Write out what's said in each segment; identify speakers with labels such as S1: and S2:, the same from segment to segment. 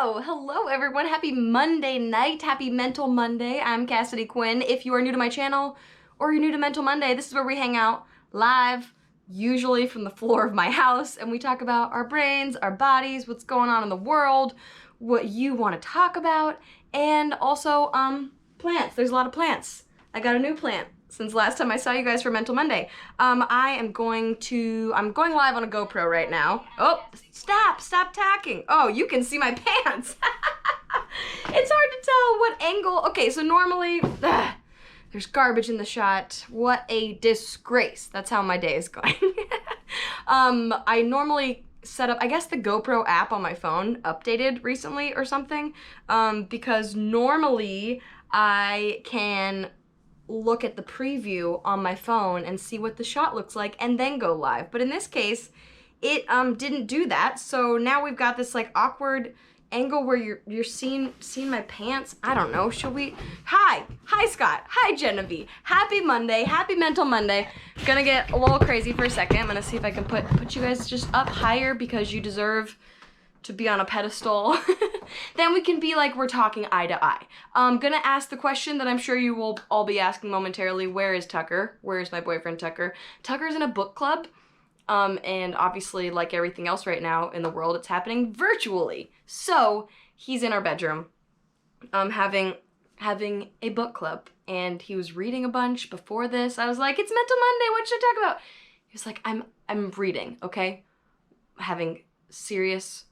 S1: Hello everyone. Happy Monday night. Happy Mental Monday. I'm Cassidy Quinn. If you are new to my channel or you're new to Mental Monday, this is where we hang out live, usually from the floor of my house, and we talk about our brains, our bodies, what's going on in the world, what you want to talk about, and also plants. There's a lot of plants. I got a new plant since last time I saw you guys for Mental Monday. I'm going live on a GoPro right now. Oh, stop tacking. Oh, you can see my pants. It's hard to tell what angle. Okay, so normally, there's garbage in the shot. What a disgrace. That's how my day is going. I normally set up, I guess the GoPro app on my phone updated recently or something, because normally I can look at the preview on my phone and see what the shot looks like and then go live. But in this case, it didn't do that. So now we've got this like awkward angle where you're seeing my pants. I don't know. Should we? Hi Scott. Hi Genevieve. Happy Monday. Happy Mental Monday. Gonna get a little crazy for a second. I'm gonna see if I can put you guys just up higher because you deserve to be on a pedestal. Then we can be like we're talking eye to eye. I'm gonna ask the question that I'm sure you will all be asking momentarily. Where is Tucker? Where is my boyfriend Tucker? Tucker's in a book club. And obviously, like everything else right now in the world, it's happening virtually. So he's in our bedroom, having a book club, and he was reading a bunch before this. I was like, it's Mental Monday, what should I talk about? He was like, I'm reading, okay? Having serious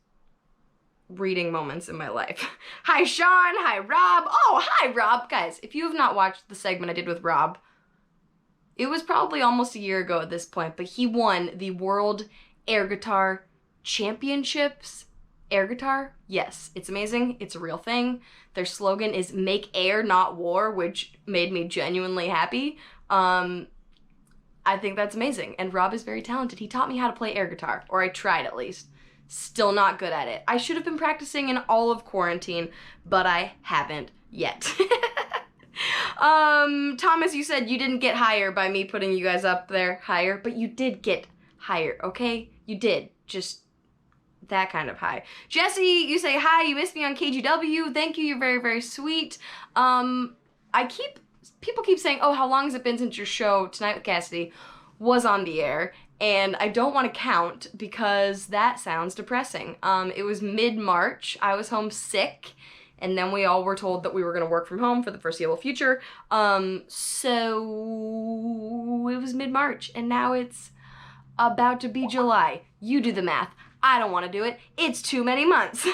S1: reading moments in my life. Hi Sean, hi Rob. Oh, hi Rob. Guys, if you have not watched the segment I did with Rob, it was probably almost a year ago at this point, but he won the World Air Guitar Championships. Air guitar? Yes, it's amazing. It's a real thing. Their slogan is "Make air, not war," which made me genuinely happy. I think that's amazing, and Rob is very talented. He taught me how to play air guitar, or I tried at least. Still not good at it. I should have been practicing in all of quarantine, but I haven't yet. Thomas, you said you didn't get higher by me putting you guys up there higher, but you did get higher, okay? You did. Just that kind of high. Jesse, you say, hi, you missed me on KGW. Thank you, you're very, very sweet. People keep saying, oh, how long has it been since your show, Tonight with Cassidy, was on the air? And I don't want to count because that sounds depressing. It was mid-March. I was home sick. And then we all were told that we were going to work from home for the foreseeable future. So it was mid-March, and now it's about to be July. You do the math. I don't want to do it. It's too many months.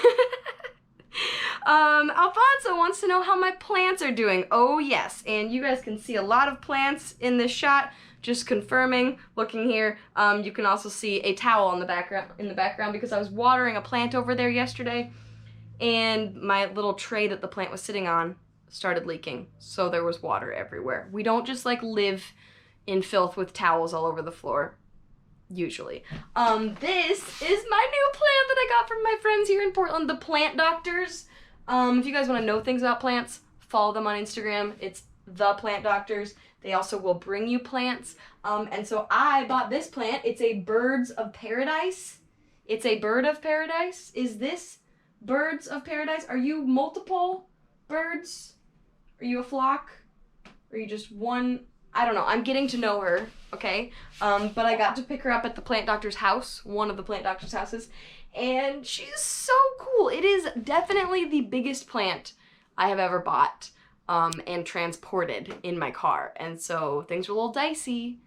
S1: Alfonso wants to know how my plants are doing. Oh, yes. And you guys can see a lot of plants in this shot. Just confirming, looking here. You can also see a towel in the background because I was watering a plant over there yesterday. And my little tray that the plant was sitting on started leaking, so there was water everywhere. We don't just like live in filth with towels all over the floor, usually. This is my new plant that I got from my friends here in Portland, the Plant Doctors. If you guys want to know things about plants, follow them on Instagram. It's the Plant Doctors. They also will bring you plants. And so I bought this plant. It's a birds of paradise. It's a bird of paradise. Is this birds of paradise? Are you multiple birds? Are you a flock? Are you just one? I don't know. I'm getting to know her, okay? But I got to pick her up at the Plant Doctor's house, one of the Plant Doctor's houses, and she's so cool. It is definitely the biggest plant I have ever bought and transported in my car. And so things were a little dicey,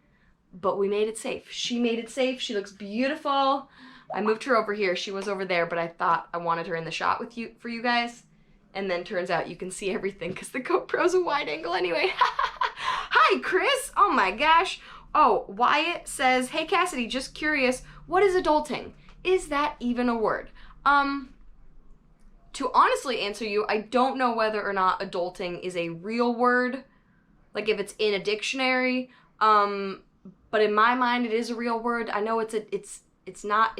S1: but we made it safe. She made it safe. She looks beautiful. I moved her over here. She was over there, but I thought I wanted her in the shot for you guys. And then turns out you can see everything because the GoPro's a wide angle anyway. Hi, Chris. Oh my gosh. Oh, Wyatt says, hey, Cassidy, just curious, what is adulting? Is that even a word? To honestly answer you, I don't know whether or not adulting is a real word, like if it's in a dictionary. But in my mind, it is a real word. I know it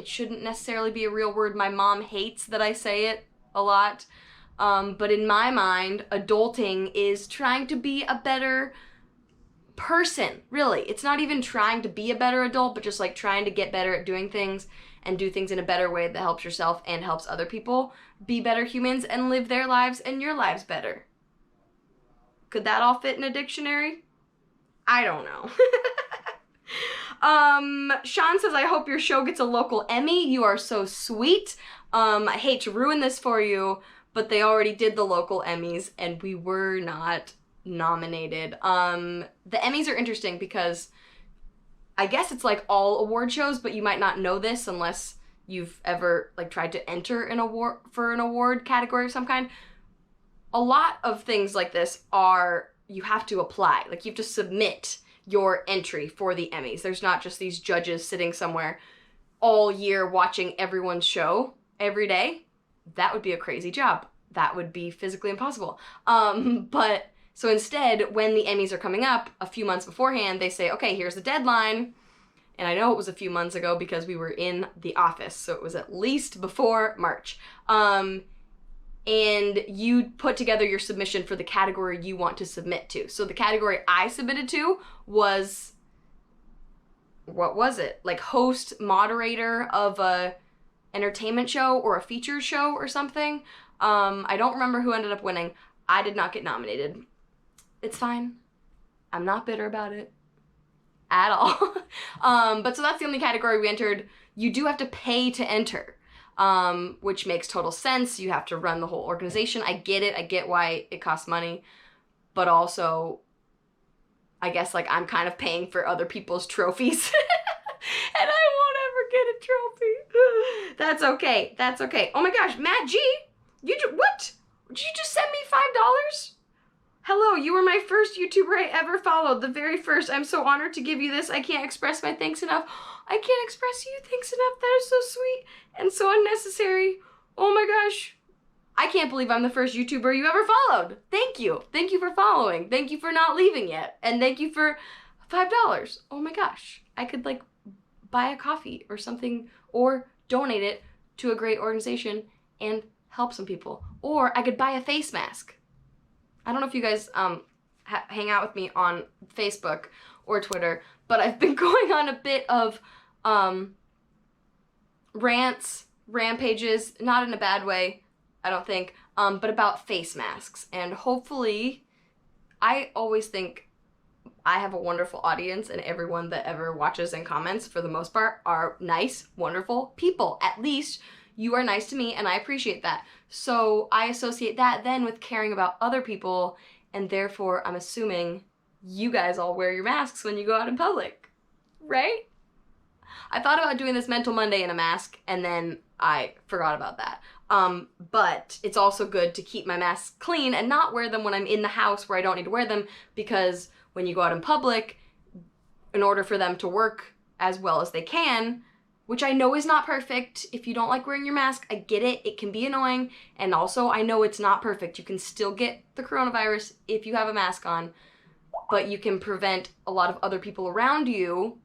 S1: shouldn't necessarily be a real word. My mom hates that I say it a lot. But in my mind, adulting is trying to be a better person, really. It's not even trying to be a better adult, but just like trying to get better at doing things and do things in a better way that helps yourself and helps other people be better humans and live their lives and your lives better. Could that all fit in a dictionary? I don't know. Sean says, I hope your show gets a local Emmy. You are so sweet. I hate to ruin this for you, but they already did the local Emmys and we were not nominated. The Emmys are interesting because I guess it's like all award shows, but you might not know this unless you've ever like tried to enter an award category of some kind. A lot of things like this are, you have to apply. Like you have to submit your entry for the Emmys. There's not just these judges sitting somewhere all year watching everyone's show every day. That would be a crazy job. That would be physically impossible. But so instead, when the Emmys are coming up a few months beforehand, they say, okay, here's the deadline. And I know it was a few months ago because we were in the office, so it was at least before March. And you put together your submission for the category you want to submit to. So the category I submitted to was, what was it? Like host, moderator of a entertainment show or a featured show or something. I don't remember who ended up winning. I did not get nominated. It's fine. I'm not bitter about it at all. But so that's the only category we entered. You do have to pay to enter. Which makes total sense. You have to run the whole organization. I get it. I get why it costs money. But also, I guess, like, I'm kind of paying for other people's trophies. And I won't ever get a trophy. That's okay. That's okay. Oh my gosh, Matt G, what? Did you just send me $5? Hello, you were my first YouTuber I ever followed. The very first. I'm so honored to give you this. I can't express my thanks enough. I can't express you thanks enough. That is so sweet and so unnecessary. Oh my gosh. I can't believe I'm the first YouTuber you ever followed. Thank you. Thank you for following. Thank you for not leaving yet. And thank you for $5. Oh my gosh. I could like buy a coffee or something or donate it to a great organization and help some people. Or I could buy a face mask. I don't know if you guys hang out with me on Facebook or Twitter, but I've been going on a bit of rampages, not in a bad way, I don't think, but about face masks. And hopefully, I always think I have a wonderful audience and everyone that ever watches and comments, for the most part, are nice, wonderful people. At least you are nice to me and I appreciate that. So I associate that then with caring about other people, and therefore I'm assuming you guys all wear your masks when you go out in public, right? I thought about doing this Mental Monday in a mask and then I forgot about that. But it's also good to keep my masks clean and not wear them when I'm in the house where I don't need to wear them, because when you go out in public, in order for them to work as well as they can, which I know is not perfect. If you don't like wearing your mask, I get it. It can be annoying. And also, I know it's not perfect. You can still get the coronavirus if you have a mask on, but you can prevent a lot of other people around you,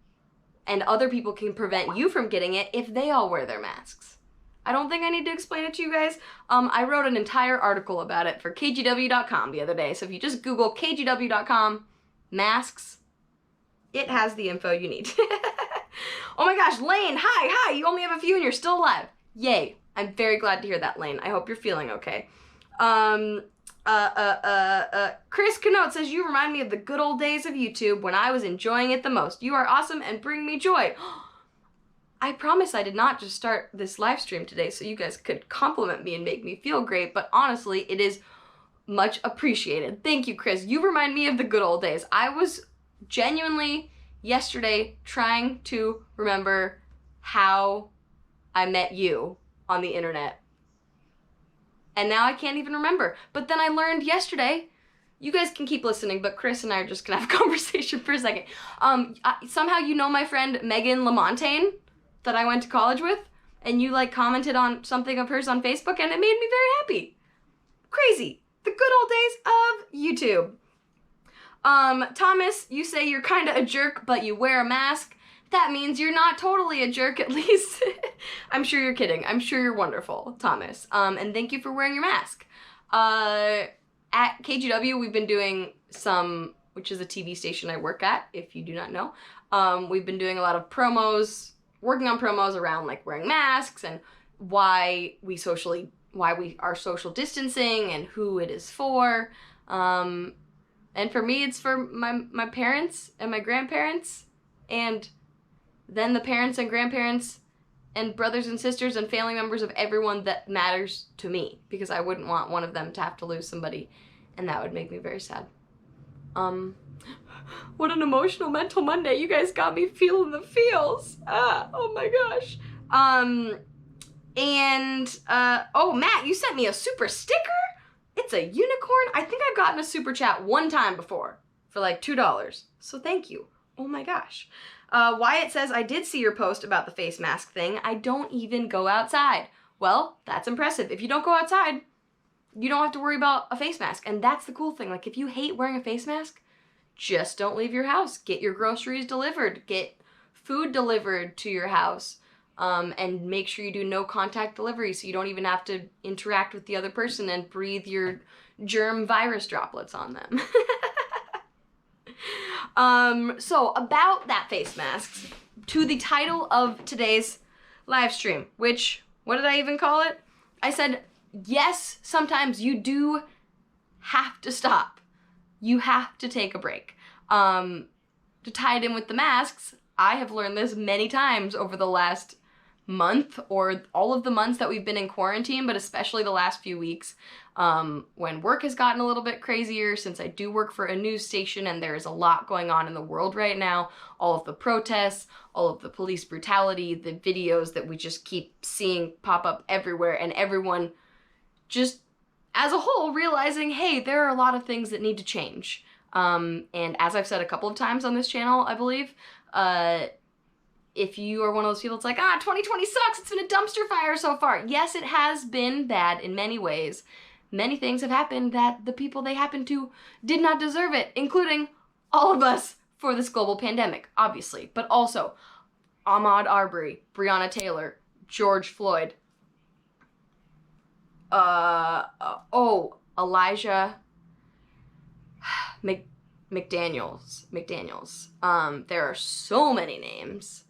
S1: and other people can prevent you from getting it if they all wear their masks. I don't think I need to explain it to you guys. I wrote an entire article about it for kgw.com the other day. So if you just Google kgw.com masks, it has the info you need. Oh my gosh, Lane, hi, you only have a few and you're still alive. Yay, I'm very glad to hear that, Lane. I hope you're feeling okay. Chris Canote says, you remind me of the good old days of YouTube when I was enjoying it the most. You are awesome and bring me joy. I promise I did not just start this live stream today so you guys could compliment me and make me feel great, but honestly, it is much appreciated. Thank you, Chris. You remind me of the good old days. I was genuinely yesterday trying to remember how I met you on the internet. And now I can't even remember. But then I learned yesterday, you guys can keep listening, but Chris and I are just gonna have a conversation for a second. Somehow you know my friend Megan Lamontagne that I went to college with, and you like commented on something of hers on Facebook and it made me very happy. Crazy. The good old days of YouTube. Thomas, you say you're kind of a jerk, but you wear a mask. That means you're not totally a jerk, at least. I'm sure you're kidding. I'm sure you're wonderful, Thomas. And thank you for wearing your mask. At KGW, we've been doing some, which is a TV station I work at, if you do not know. We've been doing a lot of promos working on promos around like wearing masks and why we are social distancing and who it is for. And for me, it's for my parents and my grandparents, and then the parents and grandparents and brothers and sisters and family members of everyone that matters to me, because I wouldn't want one of them to have to lose somebody, and that would make me very sad. What an emotional mental Monday. You guys got me feeling the feels. Oh my gosh. Oh, Matt, you sent me a super sticker? It's a unicorn. I think I've gotten a super chat one time before for like $2. So thank you. Oh my gosh. Wyatt says, I did see your post about the face mask thing. I don't even go outside. Well, that's impressive. If you don't go outside, you don't have to worry about a face mask. And that's the cool thing. Like, if you hate wearing a face mask, just don't leave your house. Get your groceries delivered. Get food delivered to your house. And make sure you do no contact delivery so you don't even have to interact with the other person and breathe your germ virus droplets on them. So about that face masks, to the title of today's live stream, which, what did I even call it? I said, yes, sometimes you do have to stop. You have to take a break. To tie it in with the masks, I have learned this many times over the last month, or all of the months that we've been in quarantine, but especially the last few weeks, when work has gotten a little bit crazier, since I do work for a news station and there is a lot going on in the world right now. All of the protests, all of the police brutality, the videos that we just keep seeing pop up everywhere, and everyone just as a whole realizing, hey, there are a lot of things that need to change. And as I've said a couple of times on this channel, I believe, if you are one of those people that's like, 2020 sucks, it's been a dumpster fire so far. Yes, it has been bad in many ways. Many things have happened that the people they happen to did not deserve it, including all of us for this global pandemic, obviously. But also, Ahmaud Arbery, Breonna Taylor, George Floyd, Elijah McDaniels. There are so many names.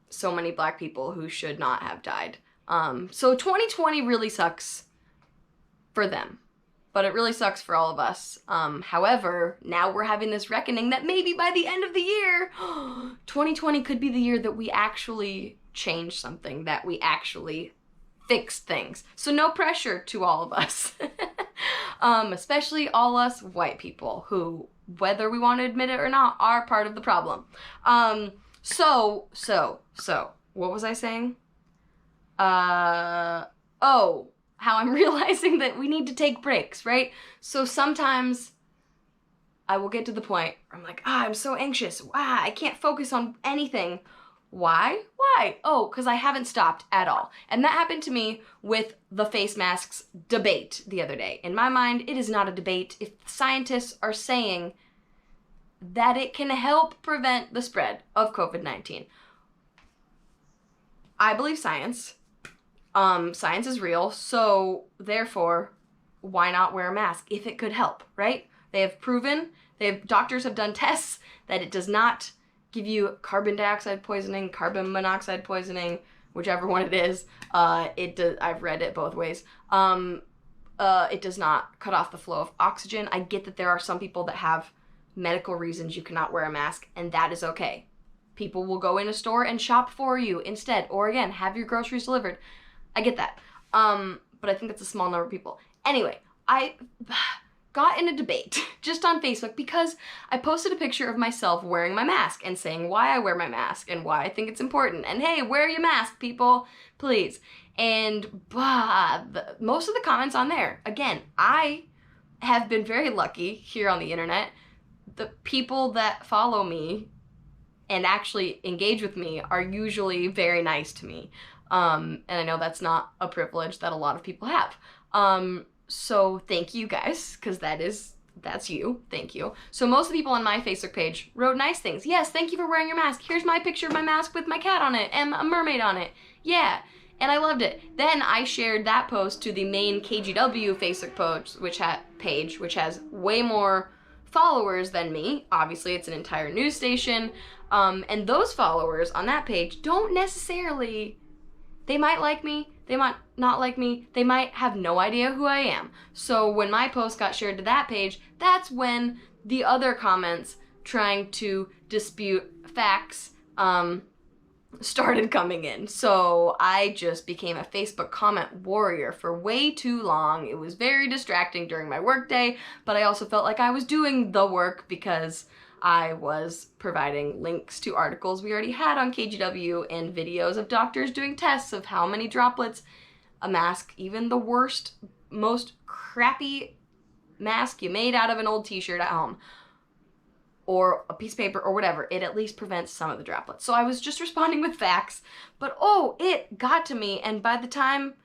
S1: So many Black people who should not have died. So 2020 really sucks for them, but it really sucks for all of us. However, now we're having this reckoning that maybe by the end of the year, 2020 could be the year that we actually change something, that we actually fix things. So no pressure to all of us, especially all us white people who, whether we want to admit it or not, are part of the problem. So, what was I saying? How I'm realizing that we need to take breaks, right? So sometimes I will get to the point where I'm like, I'm so anxious. I can't focus on anything. Why? Oh, because I haven't stopped at all. And that happened to me with the face masks debate the other day. In my mind, it is not a debate. If scientists are saying that it can help prevent the spread of COVID-19, I believe science. Science is real, so therefore, why not wear a mask if it could help, right? They have proven, doctors have done tests that it does not give you carbon dioxide poisoning, carbon monoxide poisoning, whichever one it is. I've read it both ways. It does not cut off the flow of oxygen. I get that there are some people that have medical reasons you cannot wear a mask, and that is okay. People will go in a store and shop for you instead, or again, have your groceries delivered. I get that. But I think that's a small number of people. Anyway, I got in a debate just on Facebook because I posted a picture of myself wearing my mask and saying why I wear my mask and why I think it's important. And hey, wear your mask, people, please. And most of the comments on there, again, I have been very lucky here on the internet. The people that follow me and actually engage with me are usually very nice to me. And I know that's not a privilege that a lot of people have. So thank you guys, because that's you. Thank you. So most of the people on my Facebook page wrote nice things. Yes, thank you for wearing your mask. Here's my picture of my mask with my cat on it and a mermaid on it. Yeah. And I loved it. Then I shared that post to the main KGW Facebook post, which has way more followers than me. Obviously, it's an entire news station. And those followers on that page don't necessarily, they might like me, they might not like me, they might have no idea who I am. So when my post got shared to that page, that's when the other comments trying to dispute facts started coming in. So I just became a Facebook comment warrior for way too long. It was very distracting during my workday, but I also felt like I was doing the work because I was providing links to articles we already had on KGW and videos of doctors doing tests of how many droplets a mask, even the worst, most crappy mask you made out of an old t-shirt at home, or a piece of paper or whatever, it at least prevents some of the droplets. So I was just responding with facts, but it got to me, and by the time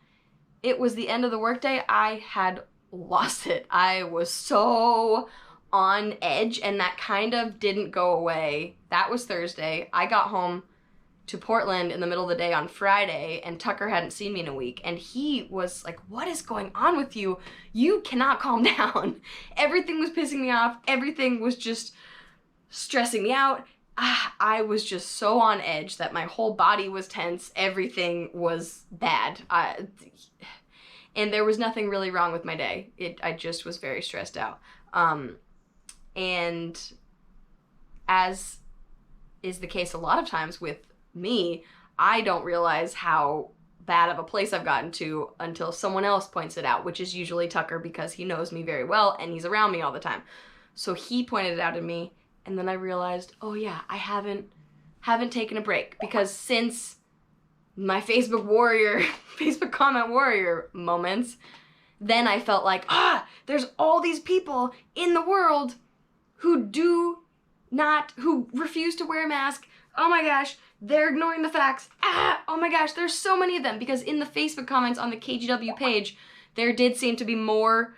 S1: it was the end of the workday, I had lost it. I was so on edge, and that kind of didn't go away. That was Thursday. I got home to Portland in the middle of the day on Friday, and Tucker hadn't seen me in a week, and he was like, what is going on with you? You cannot calm down. Everything was pissing me off. Everything was just stressing me out. I was just so on edge that my whole body was tense. Everything was bad. And there was nothing really wrong with my day. I just was very stressed out. And as is the case a lot of times with me, I don't realize how bad of a place I've gotten to until someone else points it out, which is usually Tucker, because he knows me very well and he's around me all the time. So he pointed it out to me, and then I realized, oh yeah, I haven't taken a break, because since my Facebook comment warrior moments, then I felt like, there's all these people in the world who refuse to wear a mask. Oh my gosh, they're ignoring the facts. Oh my gosh, there's so many of them, because in the Facebook comments on the KGW page, there did seem to be more,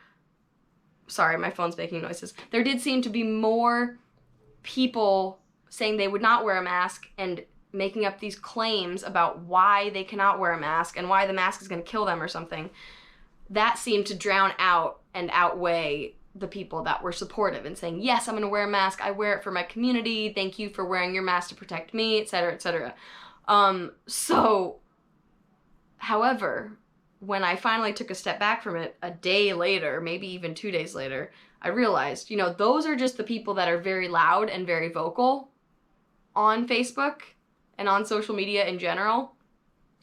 S1: sorry, my phone's making noises. There did seem to be more people saying they would not wear a mask and making up these claims about why they cannot wear a mask and why the mask is going to kill them or something. That seemed to drown out and outweigh the people that were supportive and saying, yes, I'm going to wear a mask. I wear it for my community. Thank you for wearing your mask to protect me, etc., etc. However, when I finally took a step back from it a day later, maybe even 2 days later, I realized, those are just the people that are very loud and very vocal on Facebook and on social media in general,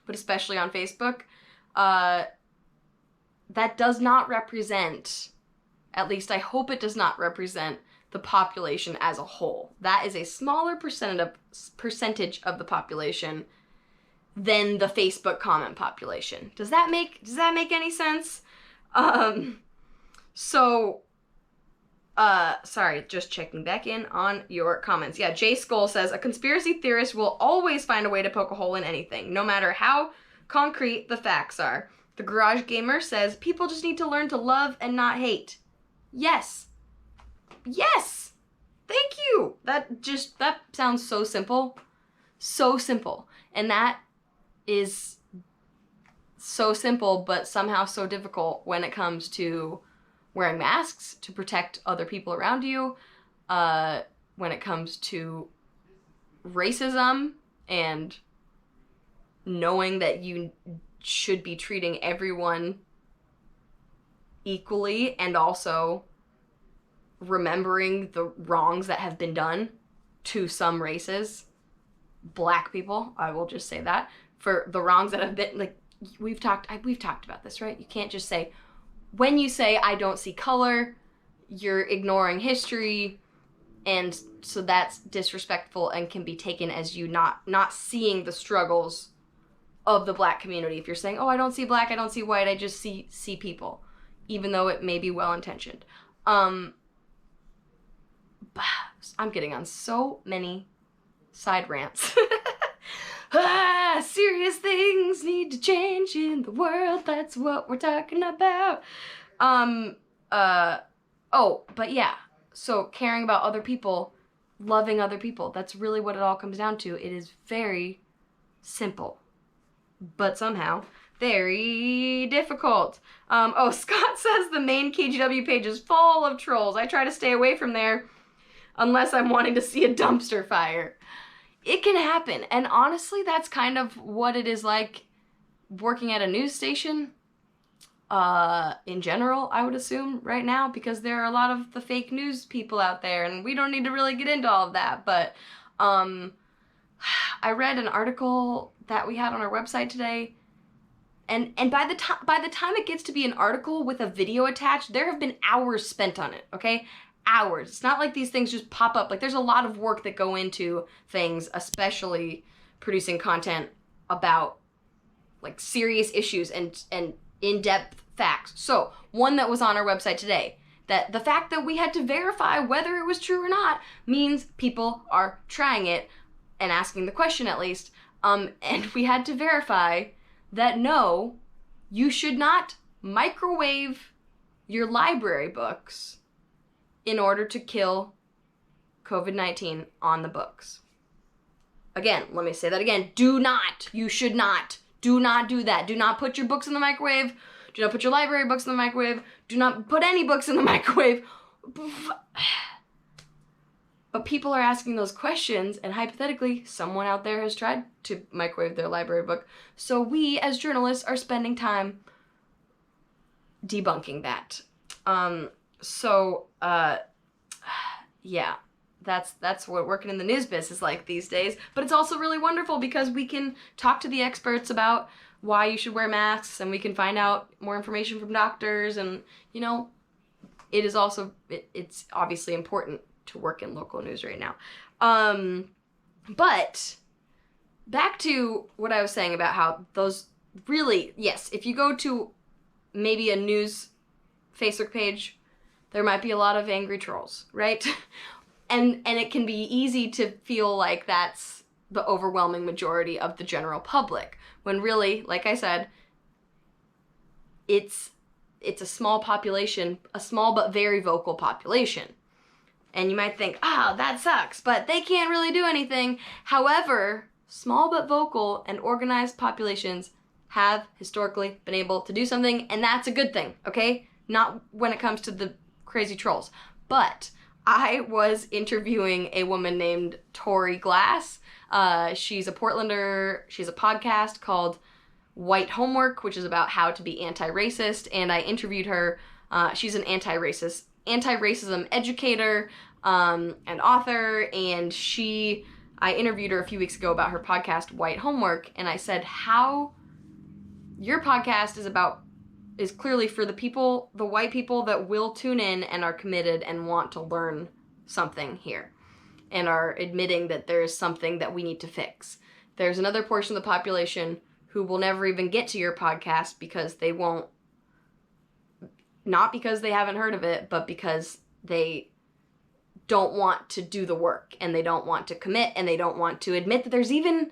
S1: but especially on Facebook. That does not represent, at least I hope it does not represent, the population as a whole. That is a smaller percentage of the population than the Facebook comment population. Does that make any sense? Sorry, just checking back in on your comments. Yeah, Jay Skull says, a conspiracy theorist will always find a way to poke a hole in anything, no matter how concrete the facts are. The Garage Gamer says, people just need to learn to love and not hate. Yes. Yes! Thank you! That sounds so simple. So simple. And that is so simple, but somehow so difficult when it comes to wearing masks to protect other people around you, when it comes to racism and knowing that you should be treating everyone equally, and also remembering the wrongs that have been done to some races, Black people, I will just say that, for the wrongs that have been, like, we've talked about this, right? You can't just say, when you say I don't see color, you're ignoring history, and so that's disrespectful and can be taken as you not seeing the struggles of the Black community. If you're saying, oh, I don't see Black, I don't see white, I just see people, even though it may be well-intentioned. I'm getting on so many side rants. Serious things need to change in the world, that's what we're talking about. But yeah, so caring about other people, loving other people, that's really what it all comes down to. It is very simple, but somehow very difficult. Scott says the main KGW page is full of trolls. I try to stay away from there unless I'm wanting to see a dumpster fire. it can happen. And honestly, that's kind of what it is like working at a news station. In general, I would assume right now, because there are a lot of the fake news people out there, and we don't need to really get into all of that, but I read an article that we had on our website today, and by the time it gets to be an article with a video attached, there have been hours spent on it, okay? Hours. It's not like these things just pop up. Like, there's a lot of work that go into things, especially producing content about like serious issues and in-depth facts. So, one that was on our website today, that the fact that we had to verify whether it was true or not means people are trying it and asking the question at least. And we had to verify that no, you should not microwave your library books in order to kill COVID-19 on the books. Again, let me say that again. Do not. You should not. Do not do that. Do not put your books in the microwave. Do not put your library books in the microwave. Do not put any books in the microwave. But people are asking those questions, and hypothetically, someone out there has tried to microwave their library book. So we, as journalists, are spending time debunking that. Yeah. That's what working in the news biz is like these days. But it's also really wonderful because we can talk to the experts about why you should wear masks, and we can find out more information from doctors, and, you know, it is also, it's obviously important to work in local news right now. But back to what I was saying about how those really, yes, if you go to maybe a news Facebook page, there might be a lot of angry trolls, right? And it can be easy to feel like that's the overwhelming majority of the general public, when really, like I said, it's a small population, a small but very vocal population. And you might think, oh, that sucks, but they can't really do anything. However, small but vocal and organized populations have historically been able to do something, and that's a good thing, okay? Not when it comes to the crazy trolls. But I was interviewing a woman named Tori Glass. She's a Portlander. She has a podcast called White Homework, which is about how to be anti-racist, and I interviewed her. She's an anti-racism educator and author, and I interviewed her a few weeks ago about her podcast, White Homework, and I said, how your podcast is clearly for the people, the white people that will tune in and are committed and want to learn something here and are admitting that there is something that we need to fix. There's another portion of the population who will never even get to your podcast because they won't, not because they haven't heard of it, but because they don't want to do the work, and they don't want to commit, and they don't want to admit that there's even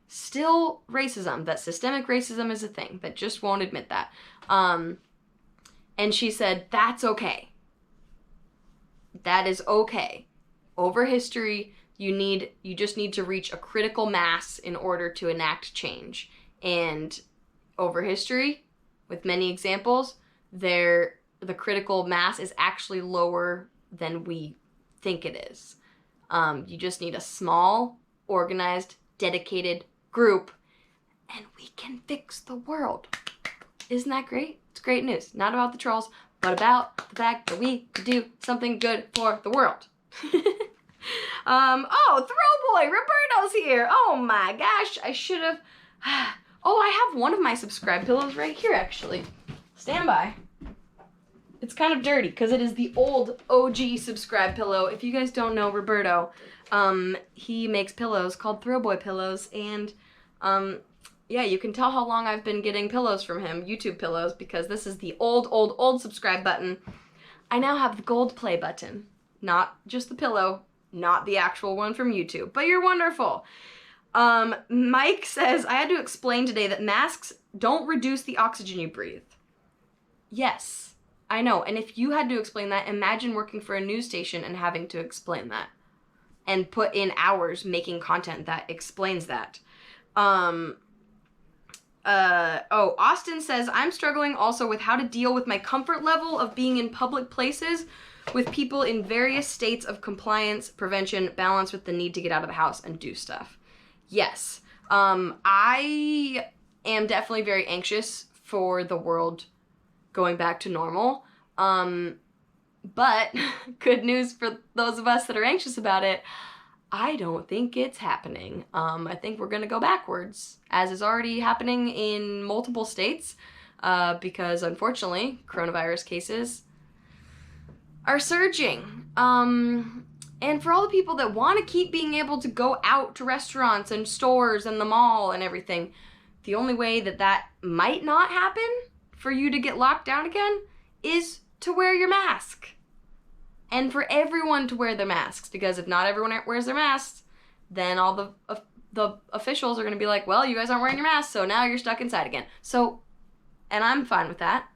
S1: still racism, that systemic racism is a thing, that just won't admit that. And she said, that's okay. That is okay. Over history, you just need to reach a critical mass in order to enact change. And over history, with many examples, the critical mass is actually lower than we think it is. You just need a small, organized, dedicated group, and we can fix the world. Isn't that great? It's great news. Not about the trolls, but about the fact that we can do something good for the world. Oh, Throwboy, Roberto's here. Oh my gosh, I should have. Oh, I have one of my subscribe pillows right here, actually. Stand by. It's kind of dirty because it is the old OG subscribe pillow. If you guys don't know Roberto, he makes pillows called Throwboy pillows, and yeah, you can tell how long I've been getting pillows from him, YouTube pillows, because this is the old subscribe button. I now have the gold play button, not just the pillow, not the actual one from YouTube, but you're wonderful. Mike says, I had to explain today that masks don't reduce the oxygen you breathe. Yes, I know. And if you had to explain that, imagine working for a news station and having to explain that and put in hours making content that explains that. Austin says, I'm struggling also with how to deal with my comfort level of being in public places with people in various states of compliance, prevention, balance with the need to get out of the house and do stuff. Yes. I am definitely very anxious for the world going back to normal. But good news for those of us that are anxious about it, I don't think it's happening. I think we're gonna go backwards, as is already happening in multiple states, because unfortunately, coronavirus cases are surging. And for all the people that want to keep being able to go out to restaurants and stores and the mall and everything, the only way that might not happen for you to get locked down again is to wear your mask. And for everyone to wear their masks, because if not everyone wears their masks, then all the officials are going to be like, well, you guys aren't wearing your masks, so now you're stuck inside again. So, and I'm fine with that.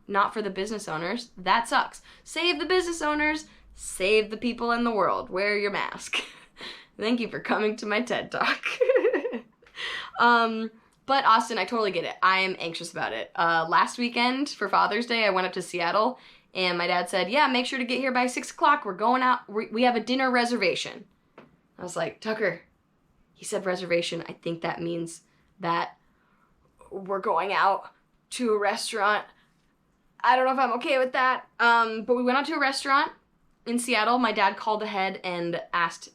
S1: Not for the business owners. That sucks. Save the business owners. Save the people in the world. Wear your mask. Thank you for coming to my TED Talk. But Austin, I totally get it. I am anxious about it. Last weekend for Father's Day, I went up to Seattle, and my dad said, yeah, make sure to get here by 6 o'clock. We're going out. We have a dinner reservation. I was like, Tucker, he said reservation. I think that means that we're going out to a restaurant. I don't know if I'm okay with that. But we went out to a restaurant in Seattle. My dad called ahead and asked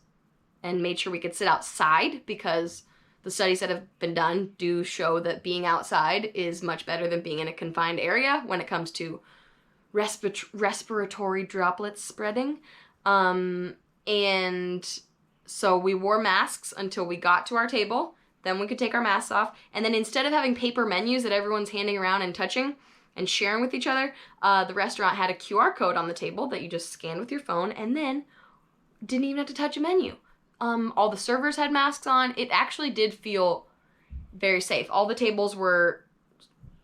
S1: and made sure we could sit outside, because the studies that have been done do show that being outside is much better than being in a confined area when it comes to respiratory droplets spreading. And so we wore masks until we got to our table. Then we could take our masks off. And then instead of having paper menus that everyone's handing around and touching and sharing with each other, the restaurant had a QR code on the table that you just scanned with your phone, and then didn't even have to touch a menu. All the servers had masks on. It actually did feel very safe. All the tables were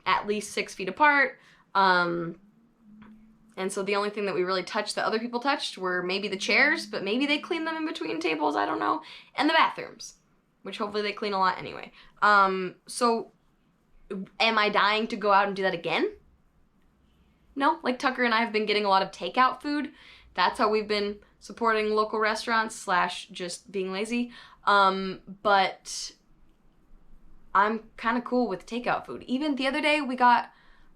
S1: at least 6 feet apart. And so the only thing that we really touched that other people touched were maybe the chairs, but maybe they cleaned them in between tables, I don't know. And the bathrooms, which hopefully they clean a lot anyway. So am I dying to go out and do that again? No, like Tucker and I have been getting a lot of takeout food. That's how we've been supporting local restaurants / just being lazy. But I'm kind of cool with takeout food. Even the other day we got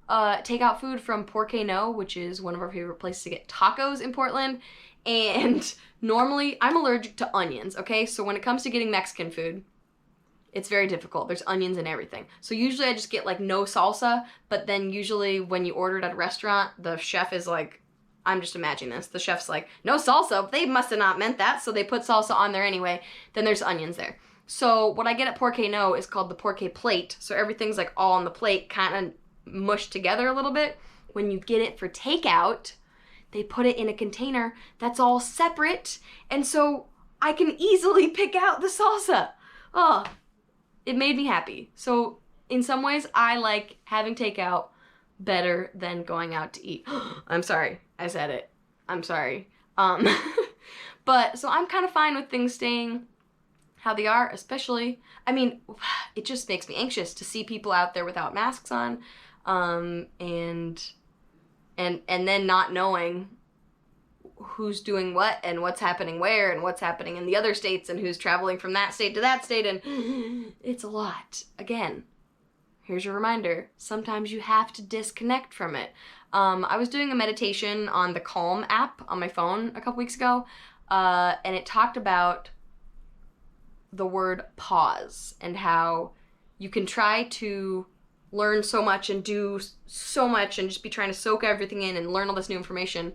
S1: takeout food from Porque No, which is one of our favorite places to get tacos in Portland. And normally I'm allergic to onions, okay? So when it comes to getting Mexican food, it's very difficult. There's onions in everything. So usually I just get like no salsa, but then usually when you order it at a restaurant, the chef is like, I'm just imagining this. The chef's like, no salsa. They must have not meant that. So they put salsa on there anyway. Then there's onions there. So what I get at Porque No is called the Porque plate. So everything's like all on the plate, kind of mushed together a little bit. When you get it for takeout, they put it in a container that's all separate. And so I can easily pick out the salsa. Oh, it made me happy. So in some ways, I like having takeout better than going out to eat. I'm sorry. I said it. I'm sorry. But so I'm kind of fine with things staying how they are, especially, I mean, it just makes me anxious to see people out there without masks on, and then not knowing who's doing what and what's happening where and what's happening in the other states and who's traveling from that state to that state, and it's a lot. Again, here's your reminder. Sometimes you have to disconnect from it. I was doing a meditation on the Calm app on my phone a couple weeks ago, and it talked about the word pause and how you can try to learn so much and do so much and just be trying to soak everything in and learn all this new information.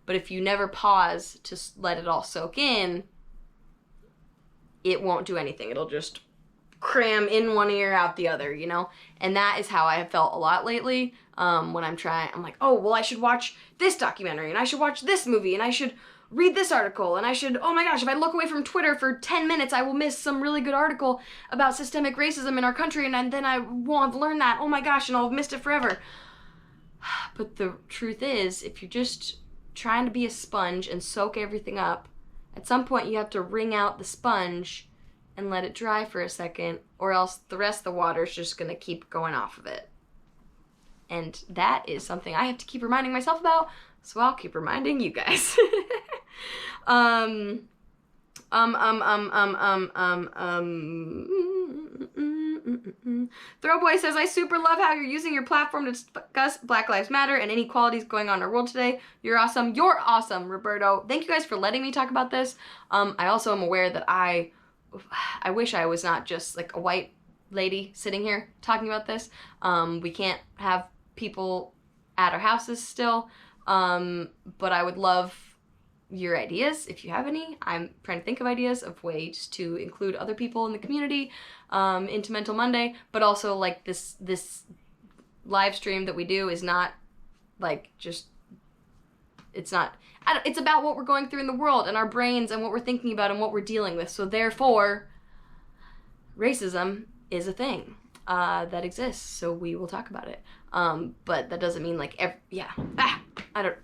S1: But if you never pause to let it all soak in, it won't do anything. It'll just cram in one ear, out the other, you know? And that is how I have felt a lot lately. When I'm like, oh, well, I should watch this documentary, and I should watch this movie, and I should read this article, and I should, oh my gosh, if I look away from Twitter for 10 minutes, I will miss some really good article about systemic racism in our country, and then I won't have learned that. Oh my gosh, and I'll have missed it forever. But the truth is, if you're just trying to be a sponge and soak everything up, at some point you have to wring out the sponge and let it dry for a second, or else the rest of the water is just gonna keep going off of it. And that is something I have to keep reminding myself about, so I'll keep reminding you guys. Throwboy says, I super love how you're using your platform to discuss Black Lives Matter and inequalities going on in our world today. You're awesome. You're awesome, Roberto. Thank you guys for letting me talk about this. I also am aware that I wish I was not just like a white lady sitting here talking about this. We can't have people at our houses still, but I would love your ideas if you have any. I'm trying to think of ideas of ways to include other people in the community into Mental Monday, but also like this live stream that we do is not like just, it's about what we're going through in the world and our brains and what we're thinking about and what we're dealing with. So therefore, racism is a thing that exists, so we will talk about it. But that doesn't mean like, I don't,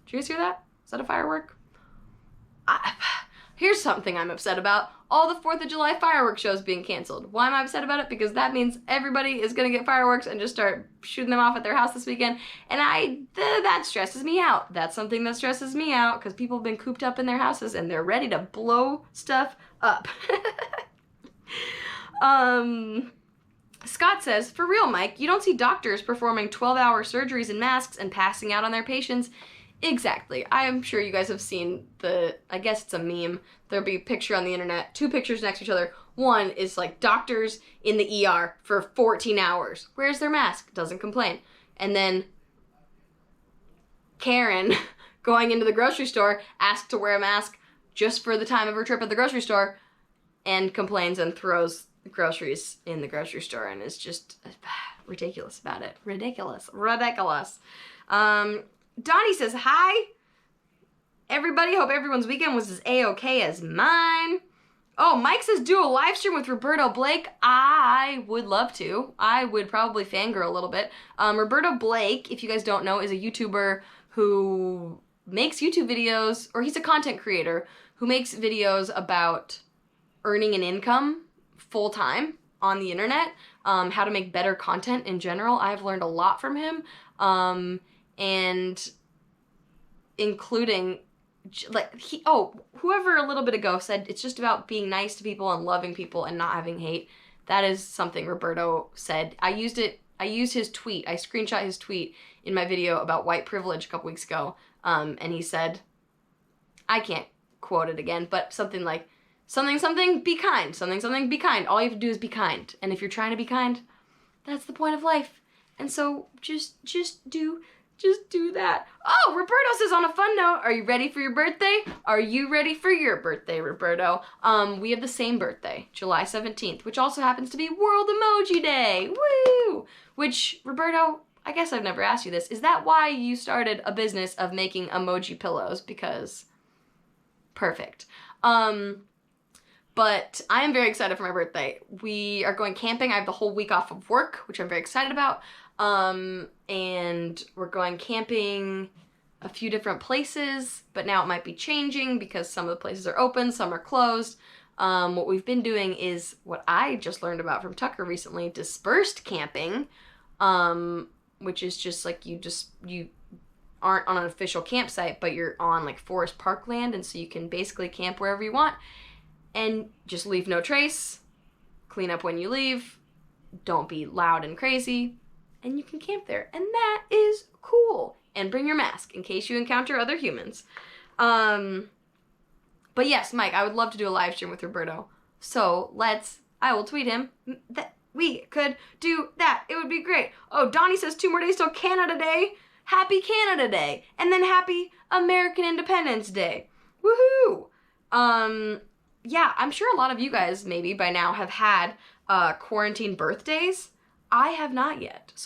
S1: did you guys hear that? Is that a firework? Here's something I'm upset about. All the 4th of July fireworks shows being canceled. Why am I upset about it? Because that means everybody is gonna get fireworks and just start shooting them off at their house this weekend. And that stresses me out. That's something that stresses me out because people have been cooped up in their houses and they're ready to blow stuff up. Scott says, for real, Mike, you don't see doctors performing 12-hour surgeries in masks and passing out on their patients. Exactly. I am sure you guys have seen I guess it's a meme. There'll be a picture on the internet, 2 pictures next to each other. One is like doctors in the ER for 14 hours. Wears their mask, doesn't complain. And then Karen going into the grocery store, asked to wear a mask just for the time of her trip at the grocery store, and complains and throws groceries in the grocery store and is just ridiculous about it. Ridiculous. Donnie says, hi, everybody. Hope everyone's weekend was as A-okay as mine. Oh, Mike says, do a live stream with Roberto Blake. I would love to. I would probably fangirl a little bit. Roberto Blake, if you guys don't know, is a YouTuber who makes YouTube videos, or he's a content creator who makes videos about earning an income full-time on the internet, how to make better content in general. I've learned a lot from him. And including, like, whoever a little bit ago said it's just about being nice to people and loving people and not having hate. That is something Roberto said. I used his tweet. I screenshot his tweet in my video about white privilege a couple weeks ago. And he said, I can't quote it again, but something like, something, be kind. Something, be kind. All you have to do is be kind. And if you're trying to be kind, that's the point of life. And so just do that. Oh, Roberto says, on a fun note, are you ready for your birthday? Are you ready for your birthday, Roberto? We have the same birthday, July 17th, which also happens to be World Emoji Day. Woo! Which, Roberto, I guess I've never asked you this. Is that why you started a business of making emoji pillows? Because perfect. But I am very excited for my birthday. We are going camping. I have the whole week off of work, which I'm very excited about. And we're going camping a few different places, but now it might be changing because some of the places are open, some are closed. What we've been doing is what I just learned about from Tucker recently, dispersed camping, which is just like you aren't on an official campsite, but you're on like forest park land, and so you can basically camp wherever you want and just leave no trace, clean up when you leave, don't be loud and crazy, and you can camp there. And that is cool. And bring your mask in case you encounter other humans. But yes, Mike, I would love to do a live stream with Roberto. So I will tweet him that we could do that. It would be great. Oh, Donnie says 2 more days till Canada Day. Happy Canada Day. And then happy American Independence Day. Woohoo! Yeah, I'm sure a lot of you guys maybe by now have had quarantine birthdays. I have not yet.